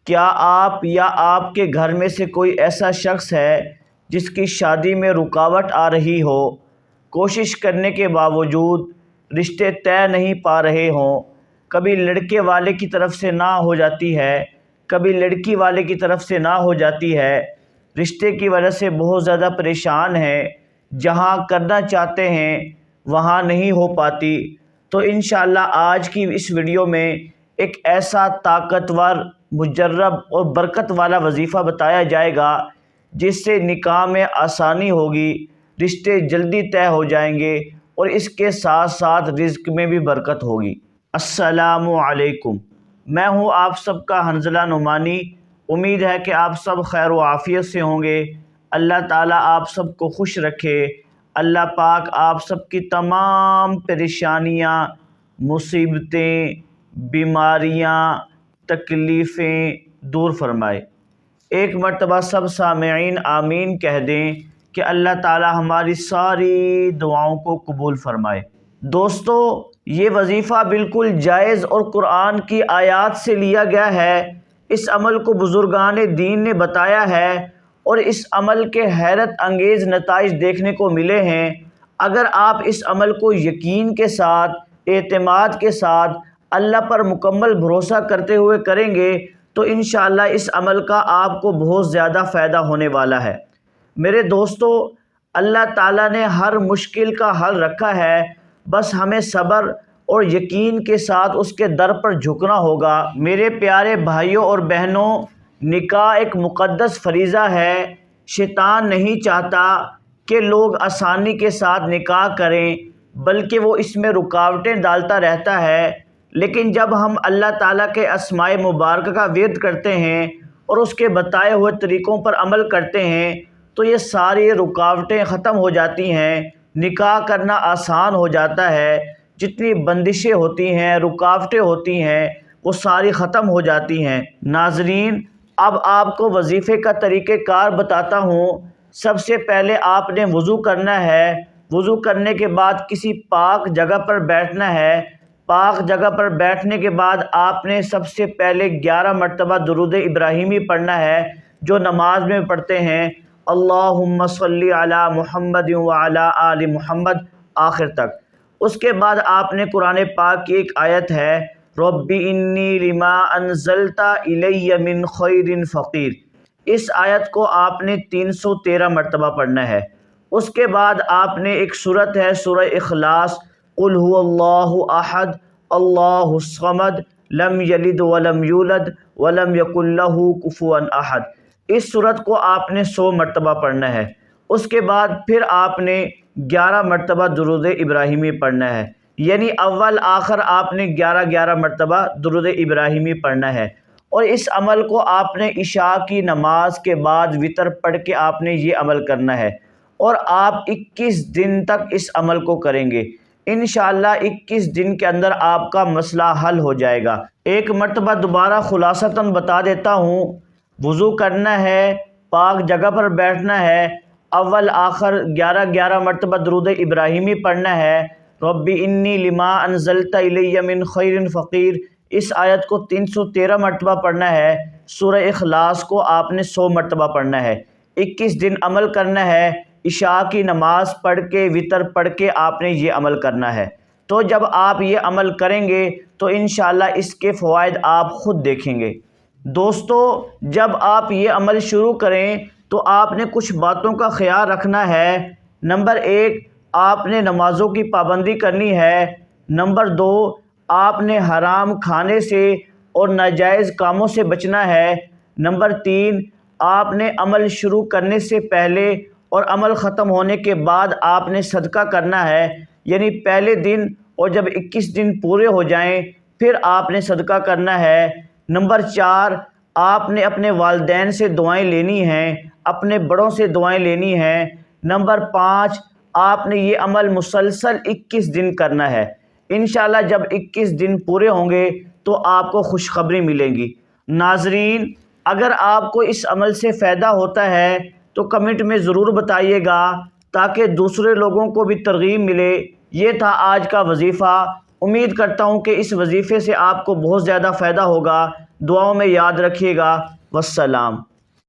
کیا آپ یا آپ کے گھر میں سے کوئی ایسا شخص ہے جس کی شادی میں رکاوٹ آ رہی ہو، کوشش کرنے کے باوجود رشتے طے نہیں پا رہے ہوں؟ کبھی لڑکے والے کی طرف سے نہ ہو جاتی ہے، کبھی لڑکی والے کی طرف سے نہ ہو جاتی ہے، رشتے کی وجہ سے بہت زیادہ پریشان ہیں، جہاں کرنا چاہتے ہیں وہاں نہیں ہو پاتی، تو انشاءاللہ آج کی اس ویڈیو میں ایک ایسا طاقتور، مجرب اور برکت والا وظیفہ بتایا جائے گا جس سے نکاح میں آسانی ہوگی، رشتے جلدی طے ہو جائیں گے اور اس کے ساتھ ساتھ رزق میں بھی برکت ہوگی۔ السلام علیکم، میں ہوں آپ سب کا حنظلہ نعمانی۔ امید ہے کہ آپ سب خیر و عافیت سے ہوں گے۔ اللہ تعالیٰ آپ سب کو خوش رکھے۔ اللہ پاک آپ سب کی تمام پریشانیاں، مصیبتیں، بیماریاں، تکلیفیں دور فرمائے۔ ایک مرتبہ سب سامعین آمین کہہ دیں کہ اللہ تعالیٰ ہماری ساری دعاؤں کو قبول فرمائے۔ دوستو، یہ وظیفہ بالکل جائز اور قرآن کی آیات سے لیا گیا ہے۔ اس عمل کو بزرگان دین نے بتایا ہے اور اس عمل کے حیرت انگیز نتائج دیکھنے کو ملے ہیں۔ اگر آپ اس عمل کو یقین کے ساتھ، اعتماد کے ساتھ، اللہ پر مکمل بھروسہ کرتے ہوئے کریں گے تو انشاءاللہ اس عمل کا آپ کو بہت زیادہ فائدہ ہونے والا ہے۔ میرے دوستو، اللہ تعالیٰ نے ہر مشکل کا حل رکھا ہے، بس ہمیں صبر اور یقین کے ساتھ اس کے در پر جھکنا ہوگا۔ میرے پیارے بھائیوں اور بہنوں، نکاح ایک مقدس فریضہ ہے۔ شیطان نہیں چاہتا کہ لوگ آسانی کے ساتھ نکاح کریں، بلکہ وہ اس میں رکاوٹیں ڈالتا رہتا ہے۔ لیکن جب ہم اللہ تعالیٰ کے اسماء مبارکہ کا ورد کرتے ہیں اور اس کے بتائے ہوئے طریقوں پر عمل کرتے ہیں تو یہ ساری رکاوٹیں ختم ہو جاتی ہیں، نکاح کرنا آسان ہو جاتا ہے۔ جتنی بندشیں ہوتی ہیں، رکاوٹیں ہوتی ہیں، وہ ساری ختم ہو جاتی ہیں۔ ناظرین، اب آپ کو وظیفے کا طریقہ کار بتاتا ہوں۔ سب سے پہلے آپ نے وضو کرنا ہے۔ وضو کرنے کے بعد کسی پاک جگہ پر بیٹھنا ہے۔ پاک جگہ پر بیٹھنے کے بعد آپ نے سب سے پہلے 11 مرتبہ درود ابراہیمی پڑھنا ہے، جو نماز میں پڑھتے ہیں، اللہم صلی علی محمد وعلی آل محمد، آخر تک۔ اس کے بعد آپ نے قرآن پاک کی ایک آیت ہے، رب انی لما انزلت الی من خیر فقیر، اس آیت کو آپ نے 313 مرتبہ پڑھنا ہے۔ اس کے بعد آپ نے ایک سورت ہے، سورہ اخلاص، قل هو اللہ احد اللہ الصمد لم یلد ولم یولد ولم یکن لہ کفوا احد، اس سورت کو آپ نے 100 مرتبہ پڑھنا ہے۔ اس کے بعد پھر آپ نے 11 مرتبہ درود ابراہیمی پڑھنا ہے، یعنی اول آخر آپ نے 11 مرتبہ درود ابراہیمی پڑھنا ہے۔ اور اس عمل کو آپ نے عشاء کی نماز کے بعد وتر پڑھ کے آپ نے یہ عمل کرنا ہے، اور آپ 21 دن تک اس عمل کو کریں گے۔ انشاءاللہ 21 دن کے اندر آپ کا مسئلہ حل ہو جائے گا۔ ایک مرتبہ دوبارہ خلاصتاً بتا دیتا ہوں۔ وضو کرنا ہے، پاک جگہ پر بیٹھنا ہے، اول آخر 11 مرتبہ درود ابراہیمی پڑھنا ہے، رب انی لما انزلت الی من خیر فقیر، اس آیت کو 313 مرتبہ پڑھنا ہے، سورہ اخلاص کو آپ نے 100 مرتبہ پڑھنا ہے، 21 دن عمل کرنا ہے، عشاء کی نماز پڑھ کے وتر پڑھ کے آپ نے یہ عمل کرنا ہے۔ تو جب آپ یہ عمل کریں گے تو انشاءاللہ اس کے فوائد آپ خود دیکھیں گے۔ دوستو، جب آپ یہ عمل شروع کریں تو آپ نے کچھ باتوں کا خیال رکھنا ہے۔ نمبر 1، آپ نے نمازوں کی پابندی کرنی ہے۔ نمبر 2، آپ نے حرام کھانے سے اور ناجائز کاموں سے بچنا ہے۔ نمبر 3، آپ نے عمل شروع کرنے سے پہلے اور عمل ختم ہونے کے بعد آپ نے صدقہ کرنا ہے، یعنی پہلے دن اور جب 21 دن پورے ہو جائیں پھر آپ نے صدقہ کرنا ہے۔ نمبر 4، آپ نے اپنے والدین سے دعائیں لینی ہیں، اپنے بڑوں سے دعائیں لینی ہیں۔ نمبر 5، آپ نے یہ عمل مسلسل 21 دن کرنا ہے۔ انشاءاللہ جب 21 دن پورے ہوں گے تو آپ کو خوشخبری ملے گی۔ ناظرین، اگر آپ کو اس عمل سے فائدہ ہوتا ہے تو کمنٹ میں ضرور بتائیے گا تاکہ دوسرے لوگوں کو بھی ترغیب ملے۔ یہ تھا آج کا وظیفہ۔ امید کرتا ہوں کہ اس وظیفے سے آپ کو بہت زیادہ فائدہ ہوگا۔ دعاؤں میں یاد رکھیے گا۔ والسلام۔